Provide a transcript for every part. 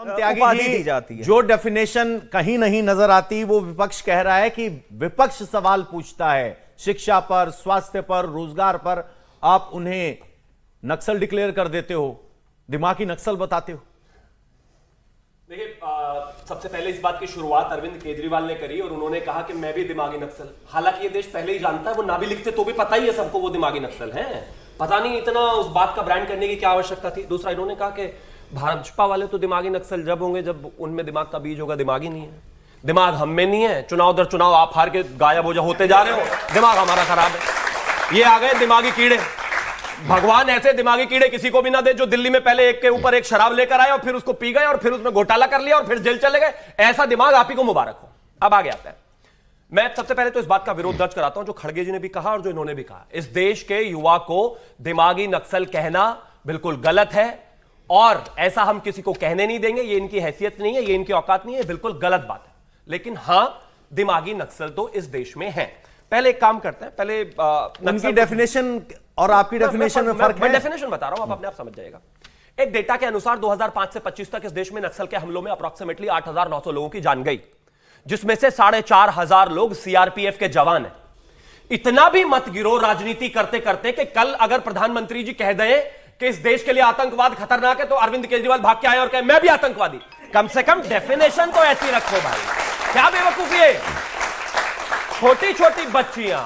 उपाधि दी जाती है। जो डेफिनेशन कहीं नहीं नजर आती, वो विपक्ष कह रहा है कि विपक्ष सवाल पूछता है शिक्षा पर, स्वास्थ्य पर, रोजगार पर, आप उन्हें नक्सल डिक्लेयर कर देते हो, दिमागी नक्सल बताते हो। देखिए, सबसे पहले इस बात की शुरुआत अरविंद केजरीवाल ने करी और उन्होंने कहा कि मैं भी दिमागी नक्सल। हालांकि ये देश पहले ही जानता है, वो ना भी लिखते तो भी पता ही है सबको वो दिमागी नक्सल हैं। पता नहीं इतना उस बात का ब्रांड करने की क्या आवश्यकता थी। दूसरा, इन्होंने कहा कि भाजपा वाले तो दिमागी नक्सल जब होंगे जब उनमें दिमाग का बीज होगा। दिमाग ही नहीं है, दिमाग हम में नहीं है। चुनाव दर चुनाव आप हार के गायब होते जा रहे हो, दिमाग हमारा खराब है। ये आ गए दिमागी कीड़े। भगवान ऐसे दिमागी कीड़े किसी को भी ना दे जो दिल्ली में पहले एक के ऊपर एक शराब लेकर आए और फिर उसको पी गए और फिर उसमें घोटाला कर लिया और फिर जेल चले गए। ऐसा दिमाग आप ही को मुबारक हो। अब आगे आता है, मैं सबसे पहले तो इस बात का विरोध दर्ज कराता हूं जो खड़गे जी ने भी कहा और जो इन्होंने भी कहा। इस देश के युवा को दिमागी नक्सल कहना बिल्कुल गलत है और ऐसा हम किसी को कहने नहीं देंगे। ये इनकी हैसियत नहीं है, ये इनकी औकात नहीं है, बिल्कुल गलत बात है। लेकिन हां, दिमागी नक्सल तो इस देश में है। पहले एक काम करते हैं, पहले उनकी डेफिनेशन और आपकी डेफिनेशन में फर्क है। मैं डेफिनेशन बता रहा हूं, आप अपने आप समझ जाएगा। एक डेटा के अनुसार 2005 से 25 तक इस देश में नक्सल के हमलों में अप्रॉक्सीमेटली 8,900 लोगों की जान गई, जिसमें से 4,500 लोग सीआरपीएफ के जवान हैं। इतना भी मत गिरो राजनीति करते करते कि कल अगर प्रधानमंत्री जी कह दें कि इस देश के लिए आतंकवाद खतरनाक है तो अरविंद केजरीवाल भाग के आए और कहे मैं भी आतंकवादी। कम से कम डेफिनेशन तो ऐसी रखो भाई, क्या बेवकूफी है। छोटी छोटी बच्चियां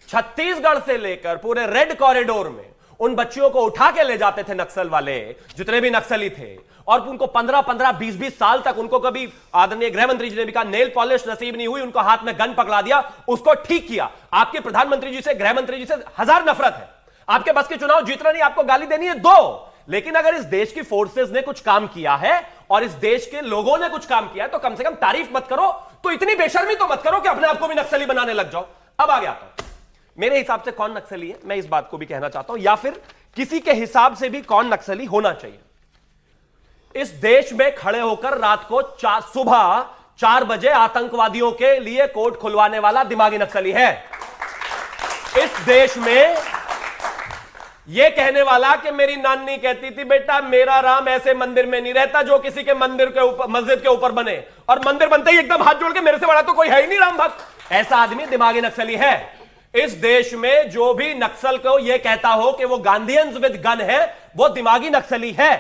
छत्तीसगढ़ से लेकर पूरे रेड कॉरिडोर में उन बच्चियों को उठा के ले जाते थे नक्सल वाले, जितने भी नक्सली थे, और उनको 15-15, 20-20 साल तक उनको कभी आदरणीय गृह मंत्री जी ने भी कहा नेल पॉलिश नसीब नहीं हुई, उनको हाथ में गन पकड़ा दिया, उसको ठीक किया। आपके प्रधानमंत्री जी से, गृह मंत्री जी से हजार नफरत है, आपके बस के चुनाव जीतना नहीं, आपको गाली देनी है दो। लेकिन अगर इस देश की फोर्सेस ने कुछ काम किया है और इस देश के लोगों ने कुछ काम किया है तो कम से कम तारीफ मत करो, तो इतनी बेशर्मी तो मत करो कि अपने आप को भी नक्सली बनाने लग जाओ। अब आगे आता हूं, मेरे हिसाब से कौन नक्सली है, मैं इस बात को भी कहना चाहता हूं, या फिर किसी के हिसाब से भी कौन नक्सली होना चाहिए। इस देश में खड़े होकर रात को सुबह 4 बजे आतंकवादियों के लिए कोर्ट खुलवाने वाला दिमागी नक्सली है। इस देश में यह कहने वाला कि मेरी नानी कहती थी बेटा मेरा राम ऐसे मंदिर में नहीं रहता जो किसी के मंदिर के ऊपर, मस्जिद के ऊपर बने, और मंदिर बनते ही एकदम हाथ जोड़ के मेरे से बड़ा तो कोई है ही नहीं राम भक्त, ऐसा आदमी दिमागी नक्सली है। इस देश में जो भी नक्सल को यह कहता हो कि वो गांधीयंस विद गन है, वो दिमागी नक्सली है।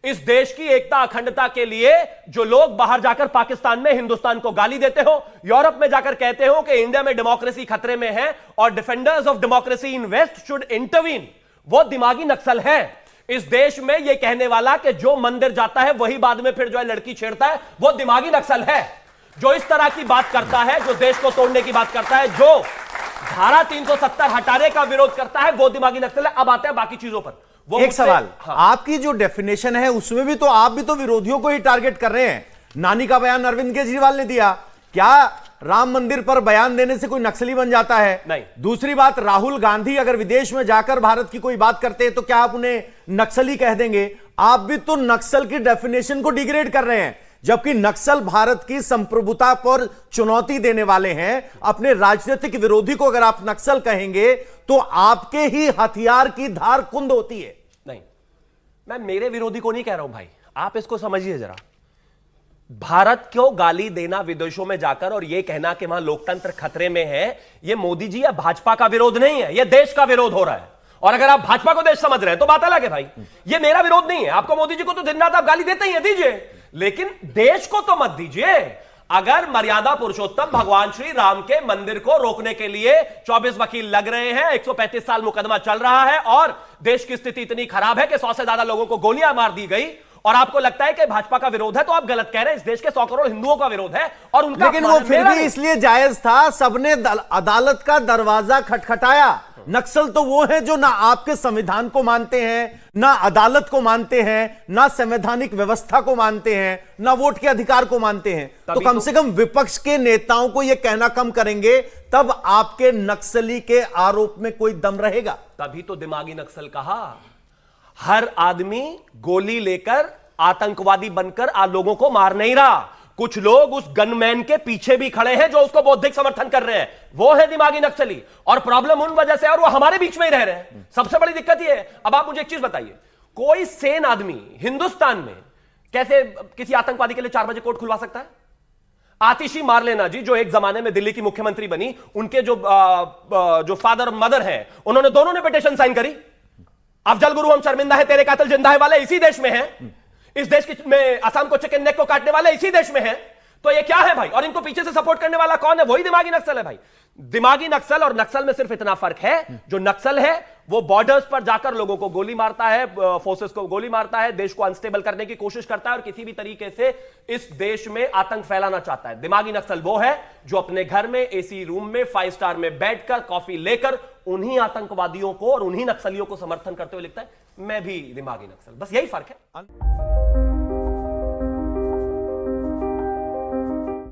इस देश की एकता अखंडता के लिए जो लोग बाहर जाकर पाकिस्तान में हिंदुस्तान को गाली देते हो, यूरोप में जाकर कहते हो कि इंडिया में डेमोक्रेसी खतरे में है और defenders of democracy in West should intervene, वो दिमागी नक्सल है। इस देश में यह कहने वाला कि जो मंदिर जाता है वही बाद में फिर जो है लड़की छेड़ता है, वो दिमागी नक्सल है। जो इस तरह की बात करता है, जो देश को तोड़ने की बात करता है, जो धारा 370 हटाने का विरोध करता है, वो दिमागी नक्सल है। अब आते हैं बाकी चीजों पर। वो एक सवाल, हाँ। आपकी जो डेफिनेशन है उसमें भी तो आप भी तो विरोधियों को ही टारगेट कर रहे हैं। नानी का बयान अरविंद केजरीवाल ने दिया, क्या राम मंदिर पर बयान देने से कोई नक्सली बन जाता है? नहीं। दूसरी बात, राहुल गांधी अगर विदेश में जाकर भारत की कोई बात करते हैं तो क्या आप उन्हें नक्सली कह देंगे? आप भी तो नक्सल की डेफिनेशन को डिग्रेड कर रहे हैं, जबकि नक्सल भारत की संप्रभुता पर चुनौती देने वाले हैं। अपने राजनीतिक विरोधी को अगर आप नक्सल कहेंगे तो आपके ही हथियार की धार कुंद होती है। नहीं, मैं मेरे विरोधी को नहीं कह रहा हूं भाई, आप इसको समझिए जरा। भारत को गाली देना विदेशों में जाकर और यह कहना कि वहां लोकतंत्र खतरे में है, यह मोदी जी या भाजपा का विरोध नहीं है, यह देश का विरोध हो रहा है। और अगर आप भाजपा को देश समझ रहे हैं तो बात अलग है भाई, यह मेरा विरोध नहीं है। आपको मोदी जी को तो दिन रात आप गाली देते ही है, दीजिए, लेकिन देश को तो मत दीजिए। अगर मर्यादा पुरुषोत्तम भगवान श्री राम के मंदिर को रोकने के लिए 24 वकील लग रहे हैं, 135 साल मुकदमा चल रहा है और देश की स्थिति इतनी खराब है कि 100 से ज्यादा लोगों को गोलियां मार दी गई, और आपको लगता है कि भाजपा का विरोध है, तो आप गलत कह रहे हैं। इस देश के 100 करोड़ हिंदुओं का विरोध है और उनका, लेकिन वो फिर भी इसलिए जायज था, सबने अदालत का दरवाजा खटखटाया। नक्सल तो वो है जो ना आपके संविधान को मानते हैं, ना अदालत को मानते हैं, ना संवैधानिक व्यवस्था को मानते हैं, ना वोट के अधिकार को मानते हैं। तो कम से कम विपक्ष के नेताओं को यह कहना कम करेंगे, तब आपके नक्सली के आरोप में कोई दम रहेगा। तभी तो दिमागी नक्सल कहा। हर आदमी गोली लेकर आतंकवादी बनकर लोगों को मार नहीं रहा। कुछ लोग उस गनमैन के पीछे भी खड़े हैं जो उसको बौद्धिक समर्थन कर रहे हैं, वो है दिमागी नक्सली। और प्रॉब्लम उन वजह से, और वो हमारे बीच में ही रह रहे हैं। सबसे बड़ी दिक्कत ये है। अब आप मुझे एक चीज बताइए, कोई सेन आदमी हिंदुस्तान में कैसे किसी आतंकवादी के लिए 4 बजे कोर्ट खुलवा सकता है? आतिशी मार लेना जी, जो एक जमाने में दिल्ली की मुख्यमंत्री बनी, उनके जो फादर और मदर हैं, उन्होंने दोनों ने पिटीशन साइन करी। अफजल गुरु हम शर्मिंदा है, तेरे कातिल जिंदा है वाले इसी देश में हैं। इस देश में असम को चिकन नेक को काटने वाले इसी देश में हैं। तो ये क्या है भाई? और इनको पीछे से सपोर्ट करने वाला कौन है? वही दिमागी नक्सल है भाई। दिमागी नक्सल और नक्सल में सिर्फ इतना फर्क है, जो नक्सल है वो बॉर्डर्स पर जाकर लोगों को गोली मारता है, फोर्सेस को गोली मारता है, देश को अनस्टेबल करने की कोशिश करता है और किसी भी तरीके से इस देश में आतंक फैलाना चाहता है। दिमागी नक्सल वो है जो अपने घर में एसी रूम में 5 स्टार में बैठकर कॉफी लेकर उन्हीं आतंकवादियों को और उन्हीं नक्सलियों को समर्थन करते हुए लिखता है मैं भी दिमागी नक्सल। बस यही फर्क है।